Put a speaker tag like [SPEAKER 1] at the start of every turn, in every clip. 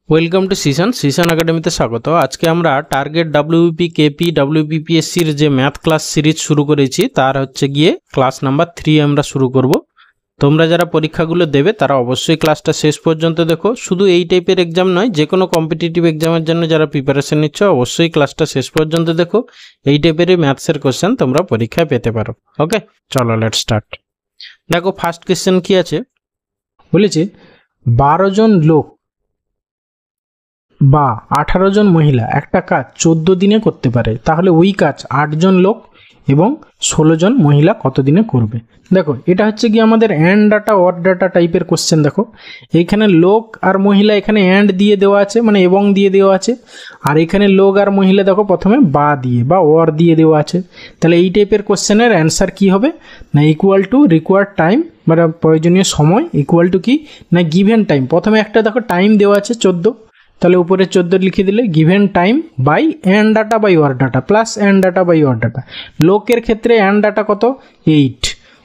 [SPEAKER 1] Welcome to সিশন একাডেমিতে স্বাগত। আজকে আমরা টার্গেট ডাব্লিউপি কেপি ডাব্লিউপিপিএসসির যে ম্যাথ ক্লাস সিরিজ শুরু করেছি তার হচ্ছে গিয়ে ক্লাস নাম্বার 3 আমরা শুরু করব। তোমরা যারা পরীক্ষাগুলো দেবে তারা অবশ্যই ক্লাসটা শেষ পর্যন্ত দেখো। শুধু এই টাইপের এক্সাম নয়, যে কোনো কম্পিটিটিভ এক্সামের জন্য যারা প্রিপারেশন নিচ্ছ অবশ্যই ক্লাসটা শেষ পর্যন্ত দেখো। এই টাইপেরই ম্যাথসের কোশ্চেন তোমরা পরীক্ষায় পেতে পারো। ওকে, চলো লেটস স্টার্ট। দেখো ফার্স্ট কোশ্চেন কি আছে, বলেছে 12 জন লোক বা 18 জন মহিলা একটা কাজ 14 দিনে করতে পারে, তাহলে ওই কাজ 8 জন লোক এবং 16 জন মহিলা কত দিনে করবে। দেখো এটা হচ্ছে কি আমাদের অ্যান্ড ডাটা অর ডাটা টাইপের কোশ্চেন। দেখো এইখানে লোক আর মহিলা এখানে অ্যান্ড দিয়ে দেওয়া আছে, মানে এবং দিয়ে দেওয়া আছে, আর এখানে লোক আর মহিলা দেখো প্রথমে বা দিয়ে বা অর দিয়ে দেওয়া আছে। তাহলে এই টাইপের কোশ্চেনের অ্যান্সার কি হবে না, ইকুয়াল টু রিকোয়ার্ড টাইম মানে প্রয়োজনীয় সময় ইকুয়াল টু কি না গিভেন টাইম। প্রথমে একটা দেখো টাইম দেওয়া আছে 14, তাহলে উপরে 14 লিখে দিলে given time by and data by or data plus and data by or data. লোকের ক্ষেত্রে অ্যান্ড ডাটা কত 8,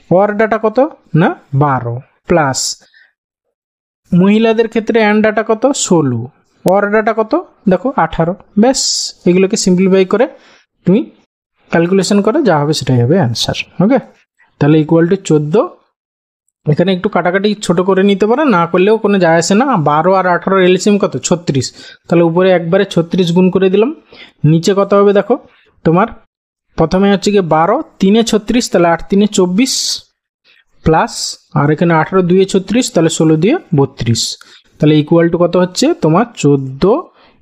[SPEAKER 1] অর ডাটা কত না 12 প্লাস মহিলাদের ক্ষেত্রে অ্যান্ড ডাটা কত 16, অর ডাটা কত দেখো 18। ব্যাস এগুলোকে সিম্পলিফাই করে তুমি ক্যালকুলেশন করে যা হবে সেটাই হবে অ্যান্সার। ওকে, তাহলে ইকুয়াল টু 14, এখানে একটু কাটাকাটি ছোট করে নিতে পারো, না করলেও কোনো যায় আসে না। 12 আর 18 এলসিএম কত 36, তাহলে উপরে একবারে 36 গুণ করে দিলাম। নিচে কত হবে দেখো তোমার, প্রথমে হচ্ছে গিয়ে 12 3 36, তাহলে 8 3 24 প্লাস আর এখানে 18 2 36, তাহলে 16 2 32, তাহলে ইকুয়াল টু কত হচ্ছে তোমার 14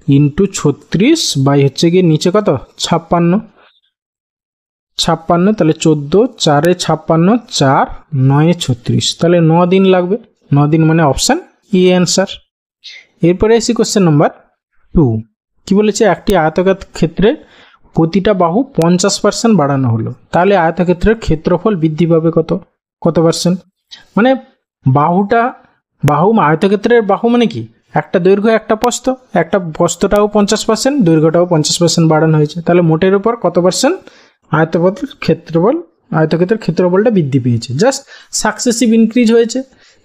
[SPEAKER 1] ইন্টু 36 বাই হচ্ছে গিয়ে নিচে কত 56, তাহলে 14 4 56 4 9 36, তাহলে 9 দিন লাগবে। 9 দিন মানে অপশান ই অ্যান্সার। এরপরে আসি কোশ্চেন নাম্বার 2। কি বলেছে, একটি আয়তকার ক্ষেত্রে প্রতিটা বাহু 50% বাড়ানো হলো, তাহলে আয়তক্ষেত্রের ক্ষেত্রফল বৃদ্ধি পাবে কত পার্সেন্ট। মানে বাহু আয়তক্ষেত্রের বাহু মানে কি, একটা দৈর্ঘ্য একটা প্রস্থ, একটা প্রস্থটাও 50%, দৈর্ঘ্যটাও 50% বাড়ানো হয়েছে, তাহলে মোটের উপর কত পার্সেন্ট আয়তক্ষেত্রের ক্ষেত্রফলটা বৃদ্ধি পেয়েছে। জাস্ট সাকসেসিভ ইনক্রিজ হয়েছে।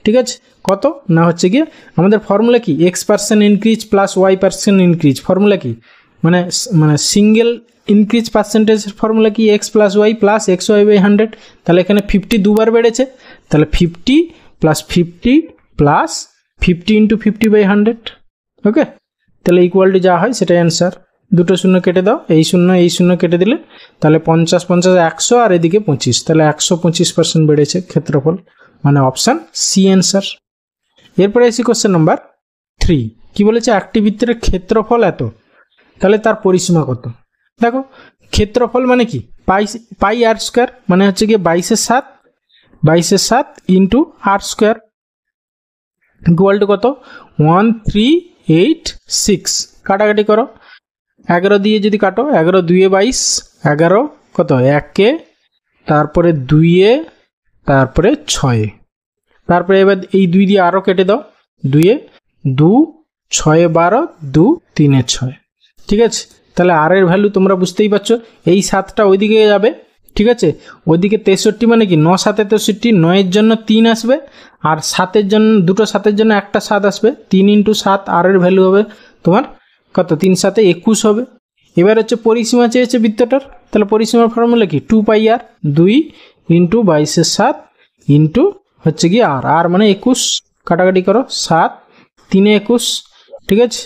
[SPEAKER 1] ঠিক আছে, কত না হচ্ছে গিয়ে আমাদের ফর্মুলা কি x% increase plus y% increase. Formula কি মানে সিঙ্গেল ইনক্রিজ পার্সেন্টেজের ফর্মুলা কি x plus Y plus xy/100। তাহলে এখানে 50 দুবার বেড়েছে, তাহলে 50 প্লাস 50 প্লাস 50 ইন্টু 50/100। ওকে, তাহলে ইকুয়াল টু যা হয় সেটাই অ্যান্সার। দুটো শূন্য কেটে দাও, এই শূন্য কেটে দিলে তাহলে 50 50 100 আর এদিকে 25, তাহলে 125% বেড়েছে ক্ষেত্রফল, মানে অপশান সি অ্যান্সার। এরপরে এসি কোশ্চেন নাম্বার 3। কি বলেছে, একটি বৃত্তের ক্ষেত্রফল এত, তাহলে তার পরিসীমা কত। দেখো ক্ষেত্রফল মানে কি পাই আর স্কোয়ার, মানে হচ্ছে গিয়ে 22/7 into R square equal to কত 1386। কাটাকাটি করো, 11 দিয়ে যদি কাটো, 11 2 22, 11 কত 1 তারপরে 2 তারপরে 6, তারপরে এবার এই 2 দিয়ে আরও কেটে দাও, 2 2 6 12 2 3 6। ঠিক আছে, তাহলে আর এর ভ্যালু তোমরা বুঝতেই পারছো, এই 7টা ওইদিকে যাবে। ঠিক আছে, ওইদিকে 63 মানে কি 9 7 63, 9-এর জন্য 3 আসবে, আর 7-এর জন্য দুটো 7-এর জন্য একটা 7 আসবে। 3 ইন্টু 7 আর এর ভ্যালু হবে তোমার কত 3 7 21 হবে। এবার হচ্ছে পরিসীমা চেয়েছে বৃত্তটার, তাহলে পরিসীমার ফর্মুলা কি 2πr, 2 ইন্টু 22/7 ইন্টু হচ্ছে কি আর মানে 21। কাটাকাটি করো, 7 3 21। ঠিক আছে,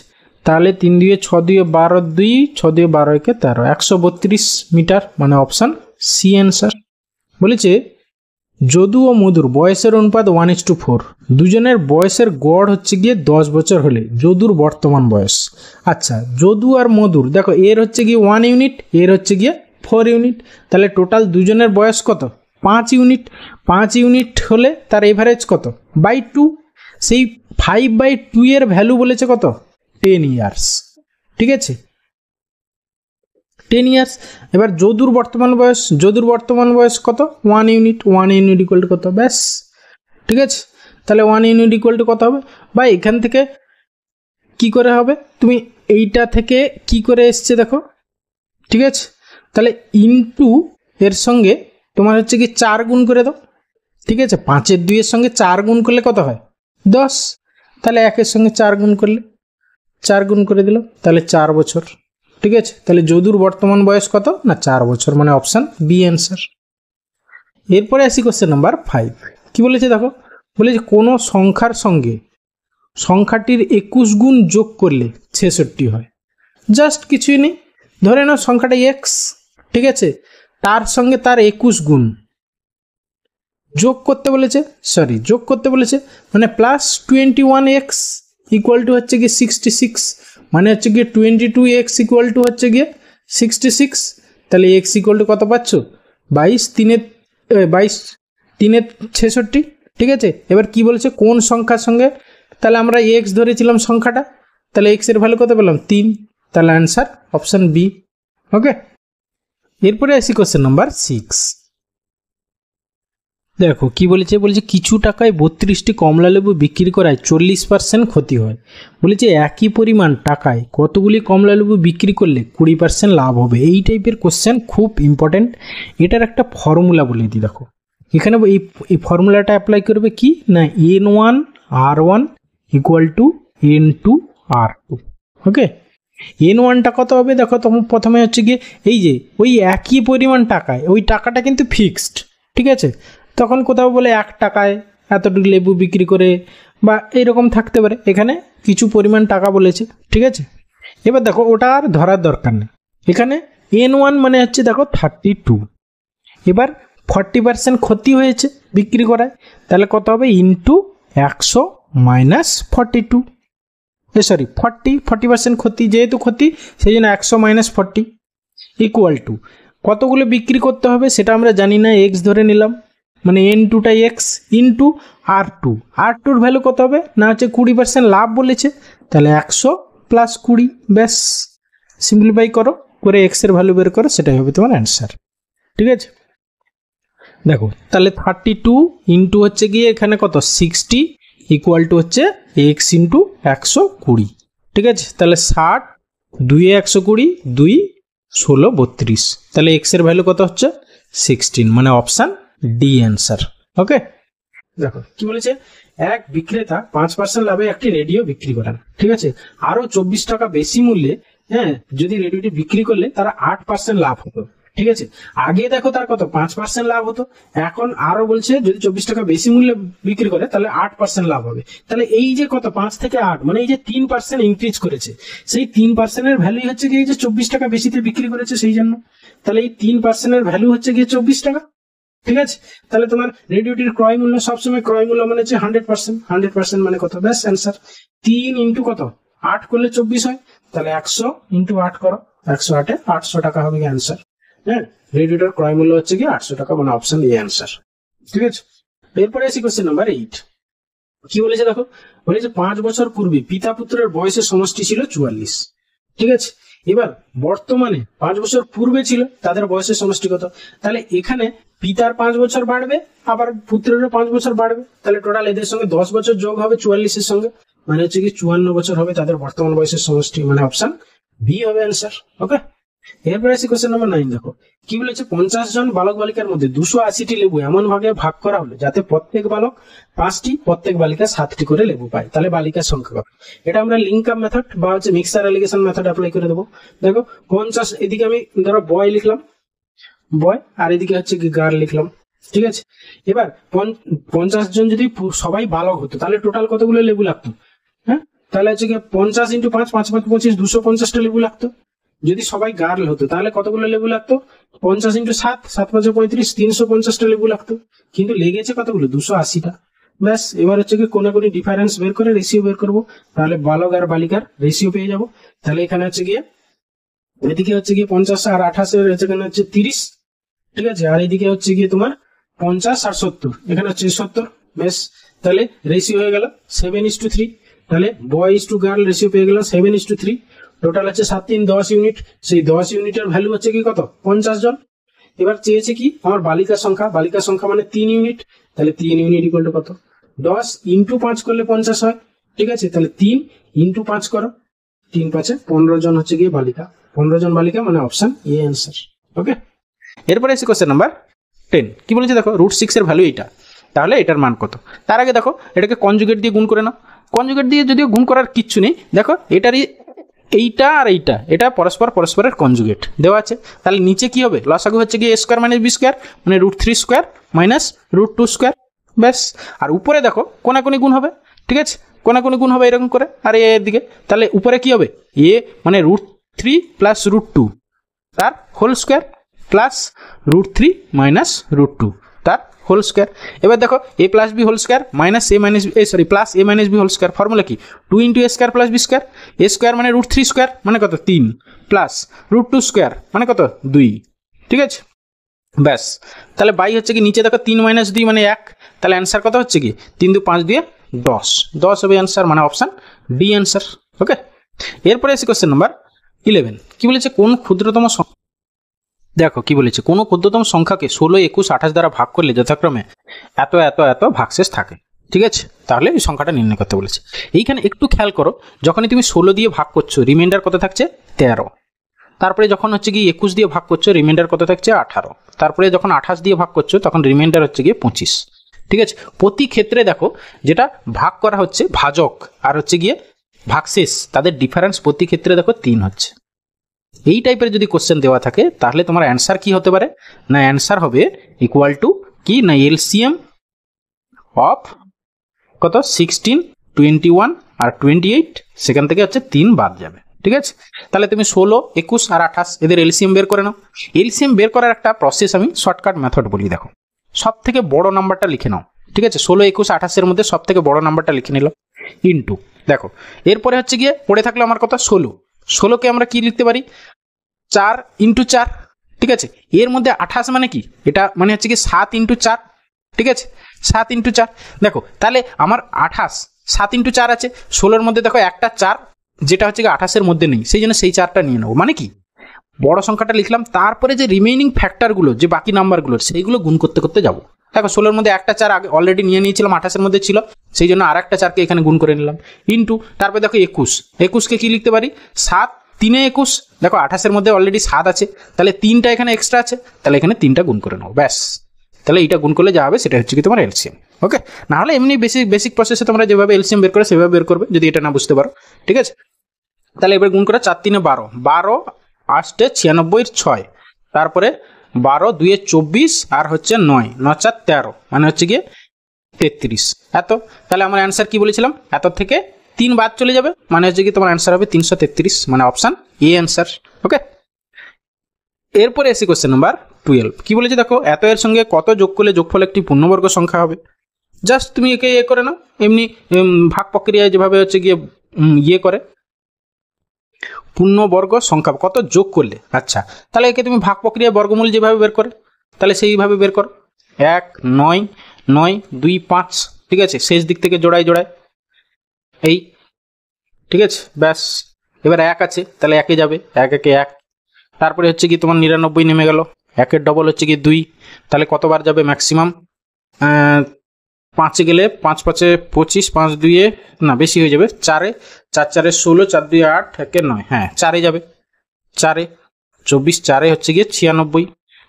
[SPEAKER 1] তাহলে 3 2 6 2 12 2 6 2 12 1 13, 132 মিটার, মানে অপশান সি অ্যান্সার। বলেছে যদু ও মধুর বয়সের অনুপাত 1:4, দুজনের বয়সের গড় হচ্ছে গিয়ে 10 বছর হলে যদুর বর্তমান বয়স। আচ্ছা, যদু আর মধুর দেখো এর হচ্ছে গিয়ে 1 ইউনিট, এর হচ্ছে গিয়ে 4 ইউনিট, তাহলে টোটাল দুজনের বয়স কত 5 ইউনিট। 5 ইউনিট হলে তার এভারেজ কত 2, সেই 5/2 এর ভ্যালু বলেছে কত 10 ইয়ার্স। ঠিক আছে, 10 ইয়ার্স। এবার যদুর বর্তমান বয়স কত 1 ইউনিট, 1 ইউনিট ইকুয়াল টু কত, ব্যাস। ঠিক আছে, তাহলে 1 ইউনিট ইকুয়াল টু কত হবে, বা এখান থেকে কি করে হবে, তুমি এইটা থেকে কি করে এসছে দেখো। ঠিক আছে, তাহলে ইনটু এর সঙ্গে তোমার হচ্ছে কি 4 গুণ করে দাও। ঠিক আছে, 5-2 এর সঙ্গে 4 গুণ করলে কত হয় 10, তাহলে 1-এর সঙ্গে 4 গুণ করলে 4 গুণ করে দিল, তাহলে 4 বছর। ঠিক আছে, তাহলে যদুর বর্তমান বয়স কত না 4 বছর, মানে অপশান বি অ্যান্সার। এরপরে আসি কোশ্চেন নাম্বার 5। কি বলেছে দেখো, বলেছে কোনো সংখ্যার সঙ্গে সংখ্যাটির 21 গুণ যোগ করলে 66 হয়। জাস্ট কিছুই নেই, ধরে নাও সংখ্যাটা এক্স, ঠিক আছে, তার সঙ্গে তার 21 গুণ যোগ করতে বলেছে, যোগ করতে বলেছে, মানে +21x ইকুয়াল টু হচ্ছে গিয়ে 66, মানে হচ্ছে গিয়ে 22x ইকুয়াল টু হচ্ছে গিয়ে 66। তাহলে x ইকুয়াল টু কত পাচ্ছ, 22 3 66। ঠিক আছে, এবার কি বলেছে কোন সংখ্যার সঙ্গে, তাহলে আমরা x ধরেছিলাম সংখ্যাটা, তাহলে x এর ভ্যালু কত পেলাম 3, তাহলে অ্যান্সার অপশান বি। ওকে, এরপরে আসি কোশ্চেন নাম্বার 6। দেখো কি বলেছে, বলেছে কিছু টাকায় 32টি কমলা লেবু বিক্রি করায় 40% ক্ষতি হয়। বলেছে একই পরিমাণ টাকায় কতগুলি কমলা লেবু বিক্রি করলে 20% লাভ হবে। এই টাইপের কোশ্চেন খুব ইম্পর্টেন্ট। এটার একটা ফর্মুলা বলে দিই, দেখো এখানে এই ফর্মুলাটা অ্যাপ্লাই করবে কি না, N1R1 ইকুয়াল টু N2R2। ওকে, N1টা কত হবে দেখো, তখন প্রথমে হচ্ছে গিয়ে এই যে ওই একই পরিমাণ টাকায়, ওই টাকাটা কিন্তু ফিক্সড, ঠিক আছে, তখন কোথাও বলে 1 টাকায় এতটুকু লেবু বিক্রি করে বা এইরকম থাকতে পারে, এখানে কিছু পরিমাণ টাকা বলেছে। ঠিক আছে, এবার দেখো ওটা আর ধরার দরকার নেই, এখানে N1 মানে হচ্ছে দেখো 32, এবার 40% ক্ষতি হয়েছে বিক্রি করায়, তাহলে কত হবে ইন্টু 100 মাইনাস 42, 40% ক্ষতি, যেহেতু ক্ষতি সেই জন্য 100 মাইনাস 40 ইকুয়াল টু কতগুলো বিক্রি করতে হবে সেটা আমরা জানি না, এক্স ধরে নিলাম, মানে N2টা এক্স ইন্টু R2-র ভ্যালু কত হবে না হচ্ছে 20% লাভ বলেছে, তাহলে 100 প্লাস 20, ব্যাস সিম্পলিফাই করো করে এক্সের ভ্যালু বের করো, সেটাই হবে তোমার অ্যান্সার। ঠিক আছে, দেখো তাহলে 32 ইন্টু হচ্ছে গিয়ে এখানে কত 60 ইকুয়াল টু হচ্ছে এক্স ইন্টু 120। ঠিক আছে, তাহলে 60, 2 120, 2 16 32, তাহলে এক্সের ভ্যালু কত হচ্ছে 16, মানে অপশান ডি অ্যান্সার। ওকে, দেখো কি বলেছে, এক বিক্রেতা 5% লাভে একটি রেডিও বিক্রি করেন। ঠিক আছে, আরো 24 টাকা বেশি মূল্যে যদি রেডিওটি বিক্রি করলে তারা 8% লাভ হতো। ঠিক আছে, আগে দেখো তার কত 5% লাভ হতো, এখন আরো বলছে যদি 24 টাকা বেশি মূল্যে বিক্রি করে তাহলে 8% লাভ হবে। তাহলে এই যে কত 5 থেকে 8, মানে এই যে 3% ইনক্রিজ করেছে, সেই 3% এর ভ্যালু হচ্ছে কি এই যে 24 টাকা বেশিতে বিক্রি করেছে সেই জন্য, তাহলে এই 3% এর ভ্যালু হচ্ছে গিয়ে 24 টাকা। ঠিক আছে, তাহলে তোমার রেডিওটির ক্রয় মূল্য সবসময় ক্রয় মূল্য মানে হচ্ছে 100% মানে কত, ব্যাস অ্যান্সার। 3 ইন্টু কত 8 করলে 24 হয়, তাহলে 100 ইন্টু 8 করো, 108 এ 800 টাকা হবে অ্যান্সার। রেডিওটার ক্রয় মূল্য হচ্ছে কি 800 টাকা, মানে অপশন এ অ্যান্সার। ঠিক আছে, এরপরে আসি কোশ্চেন নাম্বার 8। কি বলেছে দেখো, বলেছে 5 বছর পূর্বে পিতা পুত্রের বয়সের সমষ্টি ছিল 44। ঠিক আছে, এবার বর্তমানে 5 বছর পূর্বে ছিল তাদের বয়সের সমষ্টি কত, তাহলে এখানে পিতার 5 বছর বাড়বে আবার পুত্রেরও 5 বছর বাড়বে, তাহলে টোটাল এদের সঙ্গে 10 বছর যোগ হবে 44-এর সঙ্গে, মানে হচ্ছে কি 54 বছর হবে তাদের বর্তমান বয়সের সমষ্টি, মানে অপশন বি হবে অ্যান্সার। ওকে, এরপরে আসি কোশ্চেন নাম্বার 9। দেখো কি বলেছে, 50 জন বালক বালিকার মধ্যে 280টি লেবু এমন ভাবে ভাগ করা হলো যাতে প্রত্যেক বালক 5টি, প্রত্যেক বালিকা 7টি করে লেবু পায়, তাহলে বালিকার সংখ্যা কত। এটা আমরা লিঙ্ক আপ মেথড বা হচ্ছে মিক্সার অ্যালিগেশন মেথড অ্যাপ্লাই করে দেবো। দেখো 50, এদিকে আমি ধরো বয় লিখলাম, বয়, আর এদিকে হচ্ছে কি গার্ল লিখলাম। ঠিক আছে, এবার 50 জন যদি সবাই বালক হতো তাহলে টোটাল কতগুলো লেবু লাগতো, তাহলে হচ্ছে কি 50 ইন্টু 5, 5 5 25, 250টা লেবু লাগতো। যদি সবাই গার্ল হতো তাহলে কতগুলো লেবু লাগতো, 50 ইন্টু 7, 7 5 35, 350টা লেবু লাগতো, কিন্তু লেগেছে কতগুলো 280টা। ব্যাস, এবার হচ্ছে কি কোনাকুনি ডিফারেন্স বের করে রেশিও বের করবো, তাহলে বালক আর বালিকার রেশিও পেয়ে যাবো। তাহলে এখানে হচ্ছে গিয়ে এদিকে হচ্ছে গিয়ে 50 আর 28 এখানে হচ্ছে 30। ঠিক আছে, আর এদিকে হচ্ছে গিয়ে তোমার 50 আর 70, এখানে হচ্ছে 70। বেশ, তাহলে রেশিও হয়ে গেল 7:3, তাহলে বয় ইস টু গার্ল রেশিও পেয়ে গেল 7:3। টোটাল হচ্ছে 7 3 10 ইউনিট, সেই 10 ইউনিটের ভ্যালু হচ্ছে কি কত 50 জন। এবার চেয়েছে কি আমার বালিকার সংখ্যা মানে 3 ইউনিট, তাহলে 3 ইউনিট ইকুয়াল টু কত 10 ইন্টু 5 করলে 50 হয়। ঠিক আছে, তাহলে 3 ইন্টু 5 করো, 3 5 15 জন হচ্ছে গিয়ে বালিকা, 15 জন বালিকা, মানে অপশন এ অ্যান্সার। ওকে, এরপরে এসে কোশ্চেন নাম্বার 10। কি বলেছে দেখো, √6 এর ভ্যালু এইটা, তাহলে এটার মান কত। তার আগে দেখো এটাকে কনজুগেট দিয়ে গুণ করে নাও, কনজুগেট দিয়ে যদিও গুণ করার কিচ্ছু নেই, দেখো এটারই এইটা আর এটা পরস্পরের কনজুগেট দেওয়া আছে। তাহলে নিচে কি হবে, লসাগু হচ্ছে গিয়ে a square minus B square মানে √3 স্কোয়ার মাইনাস √2 স্কোয়ার, ব্যাস। আর উপরে দেখো কোনাকুনি গুণ হবে, ঠিক আছে, কোনাকুনি গুণ হবে এরকম করে, আর এর দিকে তাহলে উপরে কি হবে, এ মানে √3 প্লাস √2 তার হোল স্কোয়ার প্লাস √3 মাইনাস √2 তার হোল স্কোয়ার। এবার দেখো a plus B whole square minus A minus plus A minus B whole square, formula কি 2 × a square plus B square, a square মানে √3 স্কোয়ার মানে কত 3 প্লাস √2 স্কোয়ার মানে কত 2, ঠিক আছে, ব্যাস। তাহলে বাই হচ্ছে কি নিচে দেখো 3 - 2 মানে 1, তাহলে অ্যান্সার কত হচ্ছে কি 3 × 5 = 10 হবে অ্যান্সার, মানে অপশান ডি অ্যান্সার। ওকে, এরপরে এসে কোশ্চেন নাম্বার 11। কি বলেছে, কোন ক্ষুদ্রতম দেখো কি বলেছে, কোনো ক্ষুদ্রতম সংখ্যাকে 16, 21, 28 দ্বারা ভাগ করলে যথাক্রমে এত এত এত ভাগশেষ থাকে, ঠিক আছে, তাহলে এই সংখ্যাটা নির্ণয় করতে বলেছে। এইখানে একটু খেয়াল করো, যখনই তুমি 16 দিয়ে ভাগ করছো রিমাইন্ডার কত থাকছে 13, তারপরে যখন হচ্ছে গিয়ে 21 দিয়ে ভাগ করছো রিমাইন্ডার কত থাকছে 18, তারপরে যখন 28 দিয়ে ভাগ করছো তখন রিমাইন্ডার হচ্ছে গিয়ে 25, ঠিক আছে। প্রতি ক্ষেত্রে দেখো যেটা ভাগ করা হচ্ছে ভাজক আর হচ্ছে গিয়ে ভাগশেষ, তাদের ডিফারেন্স প্রতি ক্ষেত্রে দেখো 3 হচ্ছে। এই টাইপের যদি কোশ্চেন দেওয়া থাকে তাহলে তোমার অ্যান্সার কি হতে পারে, না অ্যান্সার হবে ইকুয়াল টু কি, না এলসিএম অফ কত 16, 21 আর 28, সেখান থেকে হচ্ছে 3 বাদ যাবে, ঠিক আছে। তাহলে তুমি 16, 21 আর 28 এদের এলসিএম বের করে নাও। এলসিএম বের করার একটা প্রসেস আমি শর্টকাট মেথড বলি, দেখো সব থেকে বড় নাম্বারটা লিখে নাও, ঠিক আছে, 16, 21, 28 এর মধ্যে সব থেকে বড় নাম্বারটা লিখে নিলাম ইন্টু, দেখো এরপরে হচ্ছে গিয়ে পড়ে থাকলো আমার কথা 16কে আমরা কি লিখতে পারি 4 × 4, ঠিক আছে। এর মধ্যে 28 মানে কি, এটা মানে হচ্ছে কি 7 × 4, ঠিক আছে, 7 × 4। দেখো তাহলে আমার 28 7 × 4 আছে, 16-এর মধ্যে দেখো একটা 4 যেটা হচ্ছে কি 28-এর মধ্যে নেই, সেই জন্য সেই 4টা নিয়ে নেবো, মানে কি বড় সংখ্যাটা লিখলাম, তারপরে যে রিমেইনিং ফ্যাক্টরগুলো যে বাকি নাম্বারগুলো সেইগুলো গুণ করতে করতে যাবো। দেখো 16-এর মধ্যে একটা 4 আগে অলরেডি নিয়ে নিয়েছিলাম, 28-এর মধ্যে ছিল, সেই জন্য আর একটা 4কে এখানে গুণ করে নিলাম ইন্টু, তারপরে দেখো 21কে কি লিখতে পারি 7 3 × 21, দেখো 28-এর মধ্যে অলরেডি 7 আছে, তাহলে 3টা এখানে এক্সট্রা আছে, তাহলে এখানে 3টা গুণ করে নেবো, ব্যাস। তাহলে এইটা গুণ করলে যা হবে সেটা হচ্ছে কি তোমার এলসিএম। ওকে, না হলে এমনি বেসিক প্রসেসে তোমরা যেভাবে এলসিএম বের করে সেভাবে বের করবে, যদি এটা না বুঝতে পারো, ঠিক আছে। তাহলে এবার গুণ করে 4 × 3 = 12, 12 8 96 6, তারপরে 12 2 24 আর হচ্ছে 9 9 4 13 মানে হচ্ছে গিয়ে 33 এত। তাহলে আমার অ্যান্সার কি বলেছিলাম, এত থেকে 3 বাদ চলে যাবে, মানে হচ্ছে কি তোমার অ্যান্সার হবে 333, মানে অপশান এ অ্যান্সার। ওকে, এরপরে এসে কোশ্চেন নাম্বার 12। কি বলেছে দেখো, এত এর সঙ্গে কত যোগ করলে যোগফল একটি পূর্ণবর্গ সংখ্যা হবে। জাস্ট তুমি একে করে নাও, এমনি ভাগ প্রক্রিয়ায় যেভাবে হচ্ছে গিয়ে ইয়ে করে পূর্ণবর্গ সংখ্যা কত যোগ করলে, আচ্ছা তাহলে একে তুমি ভাগ প্রক্রিয়ায় বর্গমূল যেভাবে বের করে তাহলে সেইভাবে বের করো, 1 9 9 2 5, ঠিক আছে, শেষ দিক থেকে জোড়ায় এই, ঠিক আছে, ব্যাস। এবার 1 আছে তাহলে 1-এ যাবে, 1 1 1, তারপরে হচ্ছে কি তোমার 99 নেমে গেল, 1-এর ডবল হচ্ছে কি 2, তাহলে কতবার যাবে ম্যাক্সিমাম 5-এ গেলে 5 5-এ 25, 5 2-এ না বেশি হয়ে যাবে, 4-এ 4 4-এ 16, 4 2 8, 1-এ 9, হ্যাঁ 4-এ যাবে, 4-এ 24, 4-এ হচ্ছে গিয়ে 96,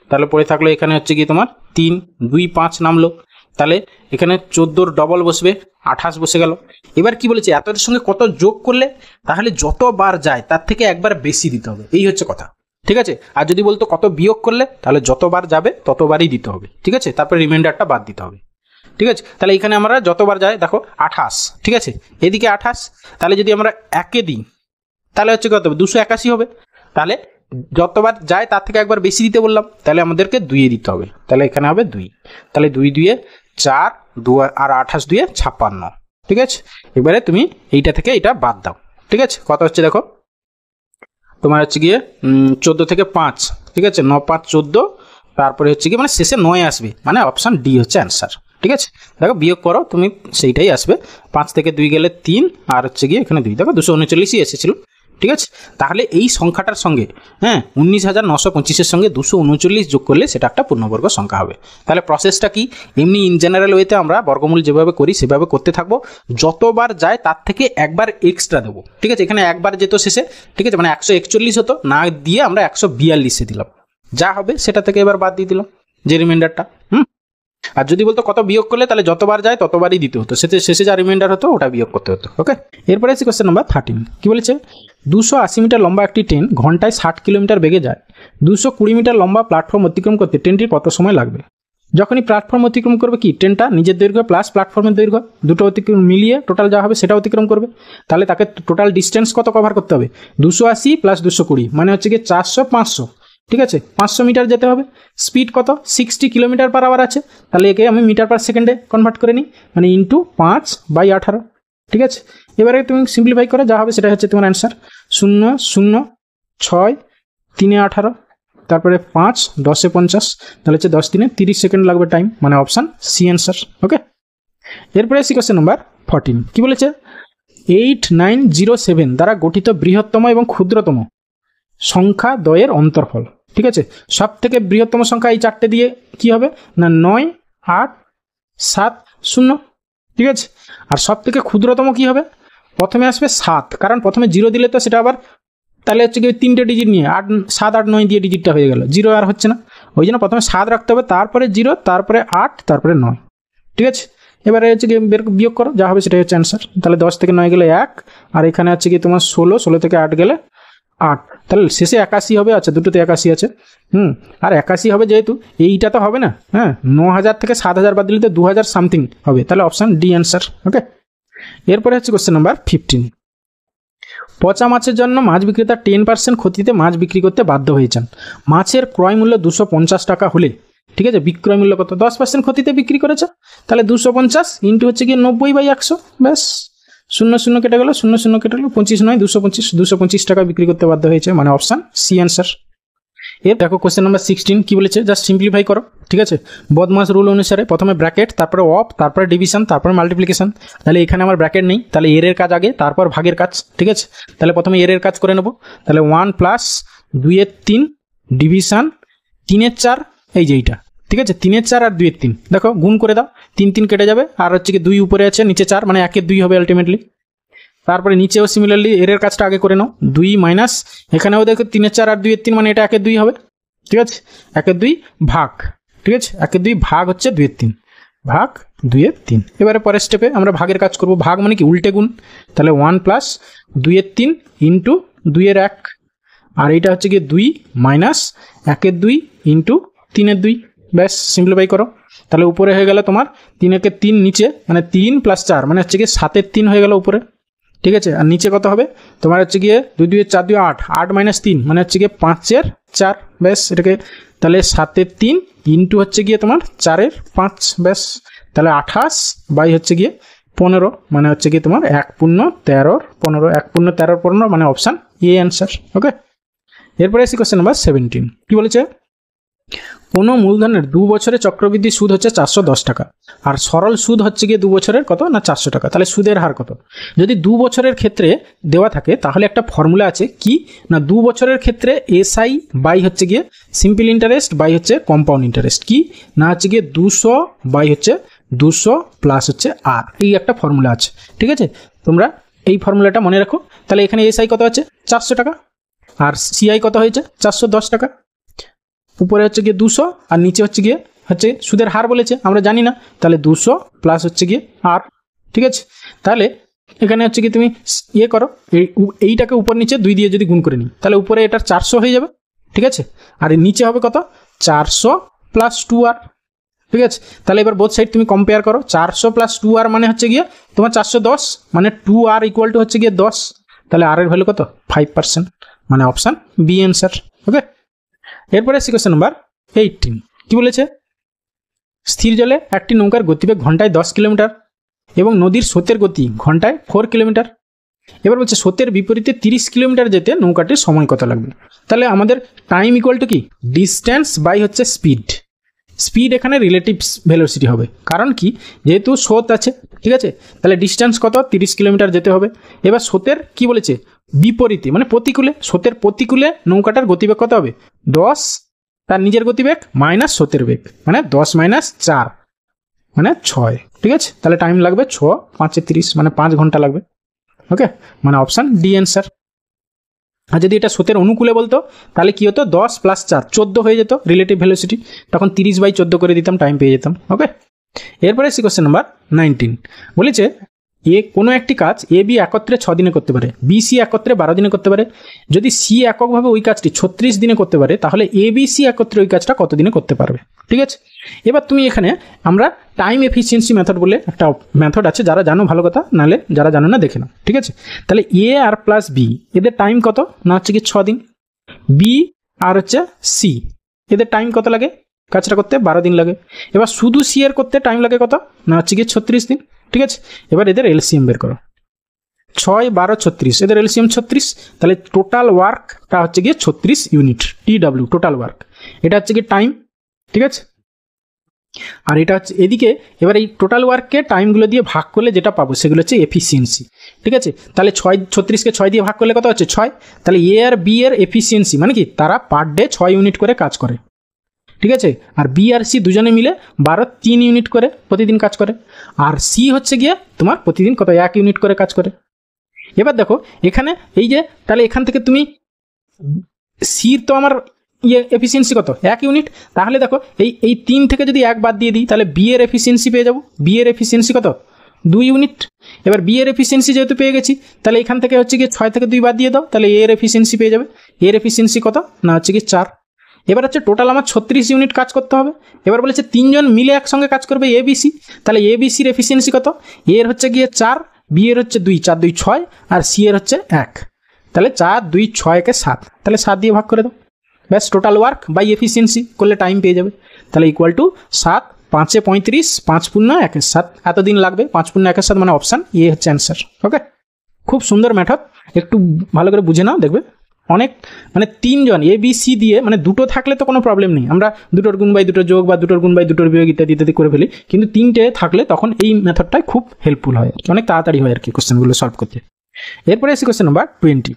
[SPEAKER 1] তাহলে পড়ে থাকলো এখানে হচ্ছে গিয়ে তোমার 3 2 5 নামলো, তাহলে এখানে 14-র ডবল বসবে 28 বসে গেল। এবার কি বলেছে, এতটার সঙ্গে কত যোগ করলে, তাহলে যতবার যায় তার থেকে একবার বেশি দিতে হবে, এই হচ্ছে কথা, ঠিক আছে। আর যদি বলতো কত বিয়োগ করলে, তাহলে যতবার যাবে ততবারই দিতে হবে, ঠিক আছে, তারপরে রিমাইন্ডারটা বাদ দিতে হবে, ঠিক আছে। তাহলে এখানে আমরা যতবার যায় দেখো 28, ঠিক আছে, এদিকে 28, তাহলে যদি আমরা 1-এ দিই তাহলে হচ্ছে কত হবে 281 হবে, তাহলে যতবার যায় তার থেকে একবার বেশি দিতে বললাম, তাহলে আমাদেরকে 2-এ দিতে হবে, তাহলে এখানে হবে 2, তাহলে 2 2-এ 4 2 আর 28 2-এ 56, ঠিক আছে। এবারে তুমি এইটা থেকে এটা বাদ দাও, ঠিক আছে, কত হচ্ছে দেখো তোমার হচ্ছে গিয়ে 14 থেকে 5, ঠিক আছে, 9 5 14, তারপরে হচ্ছে গিয়ে মানে শেষে 9 আসবে, মানে অপশান ডি হচ্ছে অ্যান্সার, ঠিক আছে। দেখো বিয়োগ করো তুমি সেইটাই আসবে, 5 থেকে 2 গেলে 3 আর হচ্ছে গিয়ে এখানে 2, দেখো 239ই এসেছিল, ঠিক আছে। তাহলে এই সংখ্যাটার সঙ্গে 19,925-এর সঙ্গে 239 যোগ করলে সেটা একটা পূর্ণবর্গ সংখ্যা হবে। তাহলে প্রসেসটা কি, এমনি ইন জেনারেল ওয়েতে আমরা বর্গমূল যেভাবে করি সেভাবে করতে থাকবো, যতবার যায় তার থেকে একবার এক্সট্রা দেবো, ঠিক আছে। এখানে একবার যেত শেষে, ঠিক আছে, মানে 141 হতো, না দিয়ে আমরা 142-এ দিলাম, যা হবে সেটা থেকে এবার বাদ দিয়ে দিলাম যে রিমাইন্ডারটা। আর যদি বলতো কত বিয়োগ করলে, তাহলে যতবার যায় ততবারই দিতে হতো, শেষে যা রিমাইন্ডার হতো ওটা বিয়োগ করতে হতো। ওকে, এরপরে আছে কোশ্চেন নাম্বার 13। কি বলেছে? 280 মিটার লম্বা একটি ট্রেন ঘন্টায় 60 কিলোমিটার বেগে যায়। 220 মিটার লম্বা প্ল্যাটফর্ম অতিক্রম করতে ট্রেনটির কত সময় লাগবে? যখনই প্ল্যাটফর্ম অতিক্রম করবে কি, ট্রেনটা নিজের দৈর্ঘ্য প্লাস প্ল্যাটফর্মের দৈর্ঘ্য দুটো অতিক্রম মিলিয়ে টোটাল যা হবে সেটা অতিক্রম করবে। তাহলে তাকে টোটাল ডিস্টেন্স কত কভার করতে হবে? 280 প্লাস 220 মানে হচ্ছে কি 400 500, ঠিক আছে, 500 মিটার যেতে হবে। স্পিড কত? 60 কিলোমিটার পার আওয়ার আছে, তাহলে একে আমি মিটার পার সেকেন্ডে কনভার্ট করে নিই, মানে ইন্টু 5/18, ঠিক আছে। এবারে তুমি সিম্পলিফাই করে যা হবে সেটা হচ্ছে তোমার অ্যান্সার। 0 0 6 3 18, তারপরে 5 10 50, তাহলে হচ্ছে 10 দিনে 30 সেকেন্ড লাগবে টাইম, মানে অপশান সি অ্যান্সার। ওকে, এরপরে আসি কোশ্চেন নাম্বার 14। কি বলেছে? 8907 দ্বারা গঠিত বৃহত্তম এবং ক্ষুদ্রতম সংখ্যা দ্বয়ের অন্তরফল, ঠিক আছে। সব থেকে বৃহত্তম সংখ্যা এই চারটে দিয়ে কি হবে না 9 8 7 0, ঠিক আছে। আর সব থেকে ক্ষুদ্রতম কি হবে? প্রথমে আসবে 7, কারণ প্রথমে 0 দিলে তো সেটা আবার তাহলে হচ্ছে কি 3টে ডিজিট নিয়ে 8 7 8 9 দিয়ে ডিজিটটা হয়ে গেল, 0 আর হচ্ছে না, ওই জন্য প্রথমে 7 রাখতে হবে, তারপরে 0, তারপরে 8, তারপরে 9, ঠিক আছে। এবারে হচ্ছে কি বিয়োগ করো, যা হবে সেটাই হচ্ছে অ্যান্সার। তাহলে 10 থেকে 9 গেলে 1, আর এখানে হচ্ছে কি তোমার 16 থেকে 8 গেলে 8, তাহলে শেষে 81 হবে। আচ্ছা, দুটোতে 81 আছে, আর 81 হবে যেহেতু, এইটা তো হবে না, হ্যাঁ, 9000 থেকে 7000 বাদ দিলে তো 2000 সামথিং হবে, তাহলে অপশান ডি অ্যান্সার। ওকে, এরপরে হচ্ছে কোশ্চেন নাম্বার 15। পচা মাছের জন্য মাছ বিক্রেতা 10% ক্ষতিতে মাছ বিক্রি করতে বাধ্য হয়েছেন। মাছের ক্রয় মূল্য 250 টাকা হলে, ঠিক আছে, বিক্রয় মূল্য কত? 10% ক্ষতিতে বিক্রি করেছে, তাহলে 250 ইন্টু হচ্ছে গিয়ে 90/100, ব্যাস 0 0 কেটে গেল, 0 0 কেটে গেল, 25 নয় 225 টাকা বিক্রি করতে বাধ্য হয়েছে, মানে অপশান সি অ্যান্সার। এর দেখো কোশ্চেন নাম্বার 16 কি বলেছে, জাস্ট সিম্পলিফাই করো, ঠিক আছে। বদমাস রুল অনুসারে প্রথমে ব্র্যাকেট, তারপরে অফ, তারপরে ডিভিশন, তারপরে মাল্টিপ্লিকেশন। তাহলে এখানে আমার ব্র্যাকেট নেই, তাহলে এর কাজ আগে, তারপর ভাগের কাজ, ঠিক আছে। তাহলে প্রথমে এর কাজ করে নেব, তাহলে 1 প্লাস 2/3 ডিভিশন 3/4, এই যে এইটা, ঠিক আছে, 3/4 আর 2/3, দেখো গুণ করে দাও, 3 3 কেটে যাবে, আর হচ্ছে কি 2 উপরে আছে, নিচে 4, মানে 1/2 হবে আলটিমেটলি। তারপরে নিচেও সিমিলারলি এর কাজটা আগে করে নাও, 2 মাইনাস, এখানেও দেখো 3/4 আর 2/3, মানে এটা 1/2 হবে, ঠিক আছে। 1/2 ভাগ, ঠিক আছে, 1/2 ভাগ হচ্ছে 2/3, ভাগ 2/3। এবারে পরের স্টেপে আমরা ভাগের কাজ করব, ভাগ মানে কি উল্টে গুণ, তাহলে 1 প্লাস 2/3 ইন্টু 2/1, আর এইটা হচ্ছে গিয়ে 2 মাইনাস 1/2 ইন্টু 3/2, ব্যাস সিম্পলিফাই করো। তাহলে উপরে হয়ে গেল তোমার 3/3, নিচে মানে 3 প্লাস 4, মানে হচ্ছে গিয়ে 7/3 হয়ে গেল উপরে, ঠিক আছে। আর নিচে কত হবে তোমার? হচ্ছে গিয়ে 2 2 4 2 8, 8 মাইনাস 3 মানে হচ্ছে গিয়ে 5/4, ব্যাস এটাকে, তাহলে 7/3 ইন্টু হচ্ছে গিয়ে তোমার 4/5, ব্যাস, তাহলে 28 বাই হচ্ছে গিয়ে 15, মানে হচ্ছে গিয়ে তোমার 1 পূর্ণ 13 15, 1 পূর্ণ 13 15, মানে অপশান এ অ্যান্সার। ওকে, এরপরে আসি কোশ্চেন নাম্বার 17। কি বলেছে? কোনো মূলধনের 2 বছরের চক্রবৃদ্ধি সুদ হচ্ছে 410 টাকা, আর সরল সুদ হচ্ছে গিয়ে 2 বছরের কত না 400 টাকা। তাহলে সুদের হার কত? যদি 2 বছরের ক্ষেত্রে দেওয়া থাকে তাহলে একটা ফর্মুলা আছে, কি না 2 বছরের ক্ষেত্রে এসআই বাই হচ্ছে গিয়ে সিম্পল ইন্টারেস্ট বাই হচ্ছে কম্পাউন্ড ইন্টারেস্ট, কি না হচ্ছে গিয়ে 200 বাই হচ্ছে 200 প্লাস হচ্ছে আর, এই একটা ফর্মুলা আছে, ঠিক আছে। তোমরা এই ফর্মুলাটা মনে রাখো। তাহলে এখানে এসআই কত আছে? 400 টাকা, আর সিআই কত হয়েছে? 410 টাকা। উপরে হচ্ছে গিয়ে 200 আর নিচে হচ্ছে গিয়ে সুদের হার বলেছে, আমরা জানি না, তাহলে 200 প্লাস হচ্ছে গিয়ে আর, ঠিক আছে। তাহলে এখানে হচ্ছে কি তুমি ইয়ে করো, এইটাকে উপর নিচে 2 দিয়ে যদি গুণ করে নিই, তাহলে উপরে এটার 400 হয়ে যাবে, ঠিক আছে। আর নিচে হবে কত? 400 প্লাস 2r, ঠিক আছে। তাহলে এবার বোথ সাইড তুমি কম্পেয়ার করো, 400 প্লাস 2r মানে হচ্ছে গিয়ে তোমার 410, মানে 2r ইকুয়াল টু হচ্ছে গিয়ে 10, তাহলে আর এর ভ্যালু কত? 5%, মানে অপশান বি অ্যান্সার। ওকে, এরপরে আসি কোশ্চেন নাম্বার 18। কি বলেছে? স্থির জলে একটি নৌকার গতিবেগ ঘন্টায় 10 কিলোমিটার এবং নদীর স্রোতের গতি ঘন্টায় 4 কিলোমিটার। এবার বলছে স্রোতের বিপরীতে 30 কিলোমিটার যেতে নৌকাটির সময় কত লাগবে? তাহলে আমাদের টাইম ইকুয়াল টু কি? ডিস্টেন্স বাই হচ্ছে স্পিড। স্পিড এখানে রিলেটিভ ভেলোসিটি হবে, কারণ কি যেহেতু স্রোত আছে, ঠিক আছে। তাহলে ডিস্টেন্স কত? 30 কিলোমিটার যেতে হবে। এবার স্রোতের কি বলেছে? বিপরীতে মানে প্রতিকূলে, স্রোতের প্রতিকূলে নৌকাটার গতিবেগ কত হবে? 10, তার নিজের গতিবেগ মাইনাস স্রোতের বেগ, মানে 10 মাইনাস 4 মানে 6, ঠিক আছে। তাহলে টাইম লাগবে 6 5 30, মানে 5 ঘন্টা লাগবে। ওকে, মানে অপশান ডি অ্যান্সার। আর যদি এটা স্রোতের অনুকূলে বলতো তাহলে কি হতো 10 + 4 14 হয়ে যেত রিলেটিভ ভেলোসিটি, তখন 30/14 করে দিতাম, টাইম পেয়ে যেতাম। ওকে, এরপরে আসি কোশ্চেন নাম্বার 19। বলেছে কোনো একটি কাজ এ বি একত্রে 6 দিনে করতে পারে, বি সি একত্রে 12 দিনে করতে পারে। যদি সি এককভাবে ওই কাজটি 36 দিনে করতে পারে, তাহলে এ বি সি একত্রে ওই কাজটা কত দিনে করতে পারবে? ঠিক আছে, এবার তুমি এখানে আমরা টাইম এফিসিয়েন্সি মেথড বলে একটা মেথড আছে, যারা জানো ভালো কথা, নাহলে যারা জানো না দেখে নাও। ঠিক আছে, তাহলে এ আর প্লাস বি এদের টাইম কত না হচ্ছে কি 6 দিন, বি আর হচ্ছে সি এদের টাইম কত লাগে কাজটা করতে? 12 দিন লাগে। এবার শুধু সি এর করতে টাইম লাগে কত না হচ্ছে কি 36 দিন। ঠিক আছে, এবার এদের এলসিএম বের করো, 6, 12, 36, এদের এলসিএম 36, তাহলে টোটাল ওয়ার্কটা হচ্ছে গিয়ে 36 ইউনিট, টিডব্লিউ টোটাল ওয়ার্ক, এটা হচ্ছে কি টাইম। ঠিক আছে, আর এটা হচ্ছে এদিকে, এবার এই টোটাল ওয়ার্ককে টাইমগুলো দিয়ে ভাগ করলে যেটা পাবো সেগুলো হচ্ছে এফিসিয়েন্সি। ঠিক আছে, তাহলে 36কে 6 দিয়ে ভাগ করলে কত হচ্ছে 6, তাহলে এ আর বি এর এফিসিয়েন্সি মানে কি তারা পার ডে 6 ইউনিট করে কাজ করে। ঠিক আছে, আর বি আর সি দুজনে মিলে 3 ইউনিট করে প্রতিদিন কাজ করে, আর সি হচ্ছে গিয়ে তোমার প্রতিদিন কত 1 ইউনিট করে কাজ করে। এবার দেখো এখানে এই যে, তাহলে এখান থেকে তুমি সির তো আমার এফিসিয়েন্সি কত 1 ইউনিট, তাহলে দেখো এই 3 থেকে যদি 1 বাদ দিয়ে দিই তাহলে বি এর এফিসিয়েন্সি পেয়ে যাবো, বি এর এফিসিয়েন্সি কত 2 ইউনিট। এবার বি এর এফিসিয়েন্সি যেহেতু পেয়ে গেছি, তাহলে এখান থেকে হচ্ছে গিয়ে 6 থেকে 2 বাদ দিয়ে দাও, তাহলে এ এর এফিসিয়েন্সি পেয়ে যাবে, এর এফিসিয়েন্সি কত না হচ্ছে কি 4। এবার হচ্ছে টোটাল আমার 36 ইউনিট কাজ করতে হবে। এবার বলেছে 3 জন মিলে একসঙ্গে কাজ করবে এবিসি, তাহলে এবিসির এফিসিয়েন্সি কত, এর হচ্ছে গিয়ে 4, বি এর হচ্ছে 2, 4, 2, 6, আর সি এর হচ্ছে 1, তাহলে 4, 2, 6 কে 7, তাহলে 7 দিয়ে ভাগ করে দাও, ব্যাস টোটাল ওয়ার্ক বাই এফিসিয়েন্সি করলে টাইম পেয়ে যাবে। তাহলে ইকুয়াল টু 7, 5 × 35, 5 × 1 = 7, এতদিন লাগবে, 5 × 1 = 7 মানে অপশান এ হচ্ছে অ্যান্সার। ওকে, খুব সুন্দর মেথড, একটু ভালো করে বুঝে নাও, দেখবে অনেক মানে 3 জন এ বি সি দিয়ে, মানে দুটো থাকলে তো কোনো প্রবলেম নেই, আমরা দুটোর গুণ বাই দুটো যোগ বা দুটোর গুণ বাই দুটোর বিয়োগ ইত্যাদি ইত্যাদি করে ফেলি, কিন্তু 3টে থাকলে তখন এই মেথডটাই খুব হেল্পফুল হয়, অনেক তাড়াতাড়ি হয় আর কি কোশ্চেনগুলো সলভ করতে। এরপরে আসি কোশ্চেন নাম্বার 20।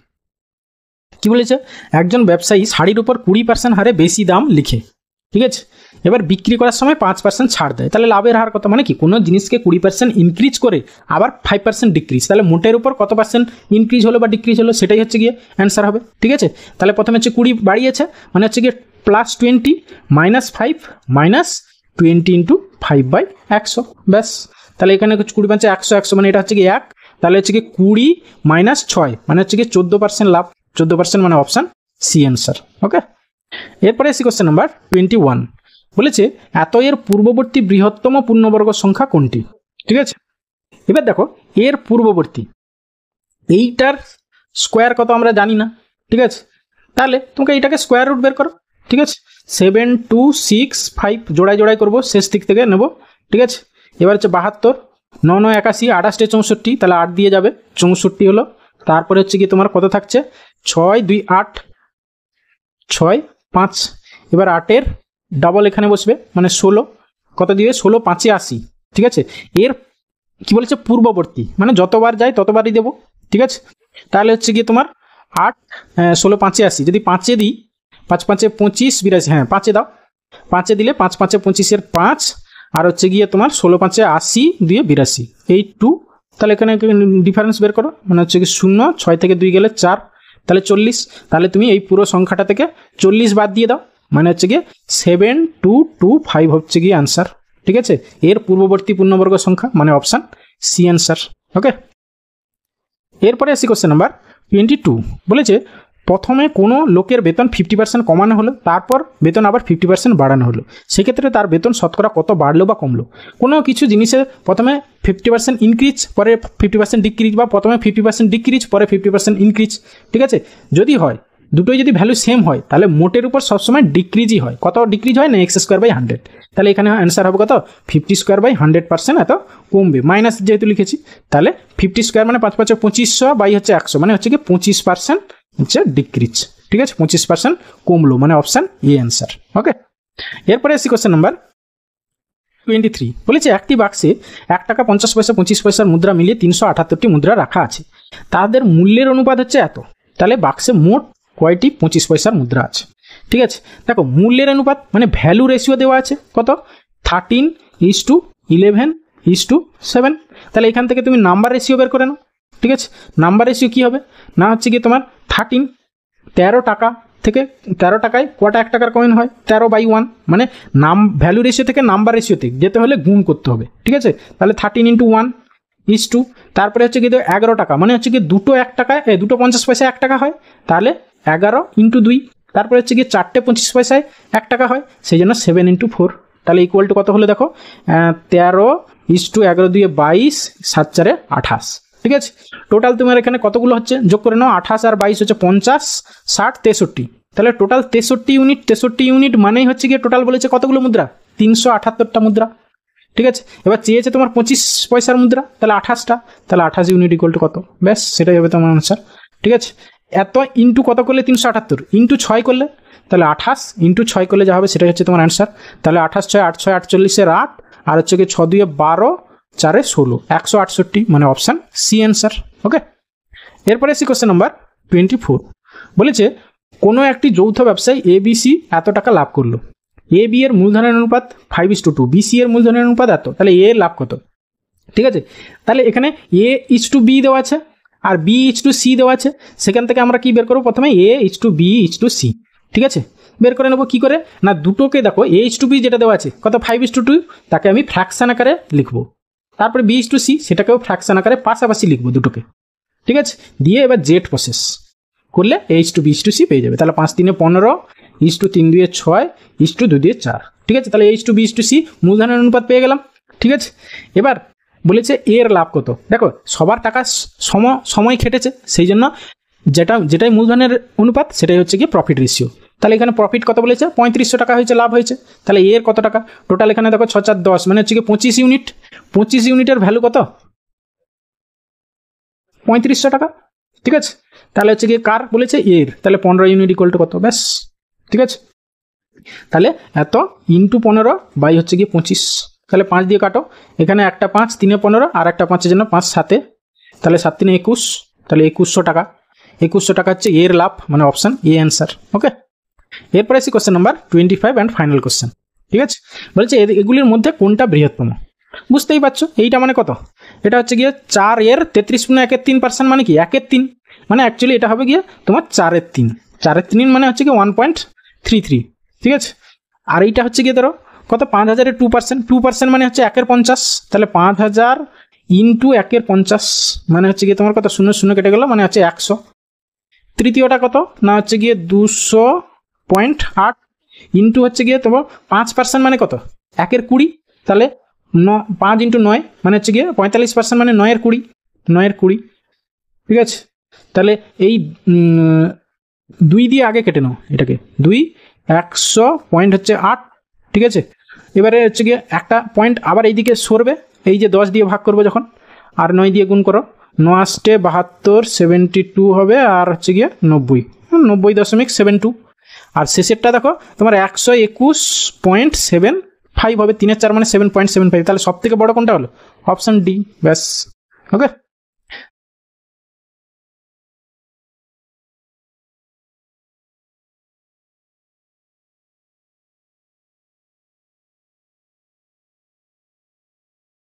[SPEAKER 1] কি বলেছে, একজন ব্যবসায়ী শাড়ির উপর 20% হারে বেশি দাম লিখে, ঠিক আছে, এবার বিক্রি করার সময় 5% ছাড় দেয়, তাহলে লাভের হার কত? মানে কি কোনো জিনিসকে 20% ইনক্রিজ করে আবার 5% ডিক্রিজ, তাহলে মোটের উপর কত পার্সেন্ট ইনক্রিজ হলো বা ডিক্রিজ হলো সেটাই হচ্ছে গিয়ে অ্যান্সার হবে। ঠিক আছে, তাহলে প্রথমে হচ্ছে 20 বাড়িয়েছে মানে হচ্ছে গিয়ে +20 -5 -20 × 5/100, ব্যাস। তাহলে এখানে 20 × 5 = 100, 100 মানে এটা হচ্ছে গিয়ে 1, তাহলে হচ্ছে গিয়ে 20 - 6 মানে হচ্ছে গিয়ে 14% লাভ, 14% মানে অপশান সি অ্যান্সার। ওকে, এরপরে আসি কোশ্চেন নাম্বার 21। বলেছে এত এর পূর্ববর্তী বৃহত্তম পূর্ণবর্গ সংখ্যা কোনটি? ঠিক আছে, এবার দেখো এর পূর্ববর্তী, এইটার স্কোয়ার কত আমরা জানি না। ঠিক আছে, তাহলে তোমাকে এইটাকে স্কোয়ার রুট বের করো। ঠিক আছে, 7, 2, 6, 5 জোড়ায় জোড়ায় করবো, শেষ দিক থেকে নেব। ঠিক আছে, এবার হচ্ছে 72, 9, 9, 81, 28, 64, তাহলে 8 দিয়ে যাবে, 64 হলো। তারপরে হচ্ছে কি তোমার কত থাকছে 6, 2, 8, 6, 5, এবার 8-এর ডাবল এখানে বসবে মানে 16, কত দিবে 16, 5, 80। ঠিক আছে, এর কি বলেছে পূর্ববর্তী মানে যতবার যায় ততবারই দেবো। ঠিক আছে, তাহলে হচ্ছে গিয়ে তোমার 8, 16, 5, 80, যদি 5-এ দিই 5, 5, 25, 82, হ্যাঁ 5-এ দাও, 5-এ দিলে 5, 5, 25-এর 5, আর হচ্ছে গিয়ে তোমার 16, 5, 80, 2, 82, 82, তাহলে এখানে ডিফারেন্স বের করো মানে হচ্ছে কি 0, 6 থেকে 2 গেলে 4, তাহলে 40, তাহলে তুমি এই পুরো সংখ্যাটা থেকে 40 বাদ দিয়ে দাও মানে হচ্ছে গিয়ে 7225 হচ্ছে গিয়ে অ্যান্সার। ঠিক আছে, এর পূর্ববর্তী পূর্ণবর্গ সংখ্যা মানে অপশান সি অ্যান্সার। ওকে, এরপরে আসি কোশ্চেন নাম্বার 22। বলেছে প্রথমে কোনো লোকের বেতন 50% কমানো হলো, তারপর বেতন আবার 50% বাড়ানো হলো, সেক্ষেত্রে তার বেতন শতকরা কত বাড়লো বা কমলো? কোনো কিছু জিনিসের প্রথমে 50% ইনক্রিজ পরে 50% ডিক্রিজ, বা প্রথমে 50% ডিক্রিজ পরে 50% ইনক্রিজ। ঠিক আছে, যদি হয় দুটোই যদি ভ্যালু সেম হয় তাহলে মোটের উপর সবসময় ডিক্রিজই হয়। কত ডিক্রিজ হয় না x²/100, তাহলে এখানে অ্যান্সার হবে কত 50²/100%, এত কমবে, মাইনাস যেহেতু লিখেছি, তাহলে 50² মানে 5, 5, 2500 বাই হচ্ছে 100 মানে হচ্ছে কি 25% হচ্ছে ডিক্রিজ। ঠিক আছে, 25% কমলো মানে অপশান এ অ্যান্সার। ওকে, এরপরে আসি কোশ্চেন নাম্বার 23। বলেছে একটি বাক্সে 1 টাকা 50 পয়সা 25 পয়সার মুদ্রা মিলিয়ে 378টি মুদ্রা রাখা আছে, তাদের মূল্যের অনুপাত হচ্ছে এত, তাহলে বাক্সে মোট কয়টি 25 পয়সার মুদ্রা আছে? ঠিক আছে, দেখো মূল্যের অনুপাত মানে ভ্যালু রেশিও দেওয়া আছে কত 13:11:7, তাহলে এখান থেকে তুমি নাম্বার রেশিও বের করে নাও। ঠিক আছে, নাম্বার রেশিও কী হবে না হচ্ছে গিয়ে তোমার 13, 13 টাকা থেকে 13 টাকায় কটা 1 টাকার কয়েন হয়? 13/1, মানে ভ্যালু রেশিও থেকে নাম্বার রেশিওতে যেতে হলে গুণ করতে হবে, ঠিক আছে? তাহলে 13 × 1 তারপরে হচ্ছে কি 11 টাকা, মানে হচ্ছে কি দুটো 1 টাকায় দুটো 50 পয়সায় 1 টাকা হয়, তাহলে 11 × 2। তারপরে হচ্ছে কি 4টে 25 পয়সায় 1 টাকা হয়, সেই জন্য 7 × 4। তাহলে ইকুয়াল টু কত হলো দেখো, 13 = 11 × 2 22, 7 × 4 28, ঠিক আছে? টোটাল তোমার এখানে কতগুলো হচ্ছে যোগ করে নাও, 28 আর 22 হচ্ছে 50, 60, 63। তাহলে টোটাল 63 ইউনিট মানেই হচ্ছে গিয়ে টোটাল বলেছে কতগুলো মুদ্রা? 378টা মুদ্রা, ঠিক আছে? এবার চেয়েছে তোমার 25 পয়সার মুদ্রা, তাহলে 28টা, তাহলে 28 ইউনিট ইকুয়াল টু কত? ব্যাস সেটাই হবে তোমার আনসার, ঠিক আছে? এত ইন্টু কত করলে 378, ইন্টু 6 করলে, তাহলে 28 × 6 করলে যা হবে সেটাই হচ্ছে তোমার আনসার। তাহলে 28 × 6 = 8, 6 × 48 = 8, আর হচ্ছে কি 6 × 2 = 12, 4 × 16, 168, মানে অপশান সি অ্যান্সার। ওকে, এরপরে এসি কোশ্চেন নাম্বার 24। বলেছে কোনো একটি যৌথ ব্যবসায়ী ABC এত টাকা লাভ করলো। AB এর মূলধনের অনুপাত 5:2, BC এর মূলধনের অনুপাত এত, তাহলে A এর লাভ কত? ঠিক আছে, তাহলে এখানে A:B দেওয়া আছে আর B:C দেওয়া আছে। সেখান থেকে আমরা কি বের করবো? প্রথমে A:B:C, ঠিক আছে? বের করে নেবো কি করে না, দুটোকে দেখো A:B যেটা দেওয়া আছে কত 5:2, তাকে আমি ফ্র্যাকশন আকারে লিখবো। তারপরে B:C সেটাকেও ফ্র্যাকশন আকারে পাশাপাশি লিখবো দুটোকে, ঠিক আছে? দিয়ে এবার জেড প্রসেস করলে A:B:C পেয়ে যাবে। তাহলে 5 × 3 = 15, 3 × 2 = 6, 2 × 2 = 4, ঠিক আছে? তাহলে A:B:C মূলধনের অনুপাত পেয়ে গেলাম, ঠিক আছে? এবার বলেছে এর লাভ কত। দেখো সবার টাকা সময় খেটেছে, সেই জন্য যেটাই মূলধনের অনুপাত সেটাই হচ্ছে কি প্রফিট রেশিও। তাহলে এখানে প্রফিট কত বলেছে? 3500 টাকা হয়েছে, লাভ হয়েছে। তাহলে এর কত টাকা? টোটাল এখানে দেখো 6 × 4 = 10, মানে হচ্ছে কি 25 ইউনিট। 25 ইউনিটের ভ্যালু কত? 3500 টাকা, ঠিক আছে? তাহলে হচ্ছে কি কার বলেছে? এর। তাহলে 15 ইউনিট ইকুয়াল টু কত? ব্যাস, ঠিক আছে? তাহলে এত ইন্টু 15 বাই হচ্ছে কি 25, তাহলে 5 দিয়ে কাটো, এখানে একটা 5, 3 × 15, আর একটা 5 জন্য 5 × 7, তাহলে 7 × 3 = 21, তাহলে 2100 টাকা। 2100 টাকা হচ্ছে এর লাভ, মানে অপশান এ অ্যান্সার। ওকে, এরপরে আসি question number 25 and final question, ঠিক আছে? বলছে এগুলির মধ্যে কোনটা বৃহত্তম? বুঝতেই পারছো এইটা মানে কত, এটা হচ্ছে গিয়ে 4 এর 33 × 1/3%, মানে কি 1/3, মানে অ্যাকচুয়ালি এটা হবে গিয়ে তোমার 4/3, 4/3 মানে হচ্ছে কি 1.33, ঠিক আছে? আর এইটা হচ্ছে গিয়ে ধরো কত 5000 এর 2%, 2% মানে হচ্ছে 1/50, তাহলে 5000 × 1/50 মানে হচ্ছে গিয়ে তোমার কত, 0 0 কেটে গেল, মানে হচ্ছে 100। তৃতীয়টা কত না হচ্ছে গিয়ে 200.8 ইন্টু হচ্ছে গিয়ে তোমার 5% মানে কত 1/20, তাহলে 5 × 9 মানে হচ্ছে গিয়ে 45%, মানে 9/20, 9/20, ঠিক আছে? তাহলে এই 2 দিয়ে আগে কেটে নাও এটাকে, 2 100 পয়েন্ট হচ্ছে 8, ঠিক আছে? এবারে হচ্ছে গিয়ে একটা পয়েন্ট আবার এইদিকে সরবে, এই যে 10 দিয়ে ভাগ করবো যখন, আর 9 দিয়ে গুণ করো, 9 × 8 = 72 হবে, আর হচ্ছে গিয়ে 90.72, আর শেষেরটা দেখো তোমার 121.75 হবে, 3 × 4 মানে 7.75, তাহলে সব থেকে বড় কোনটা হলো? Option D. ব্যাস, ওকে।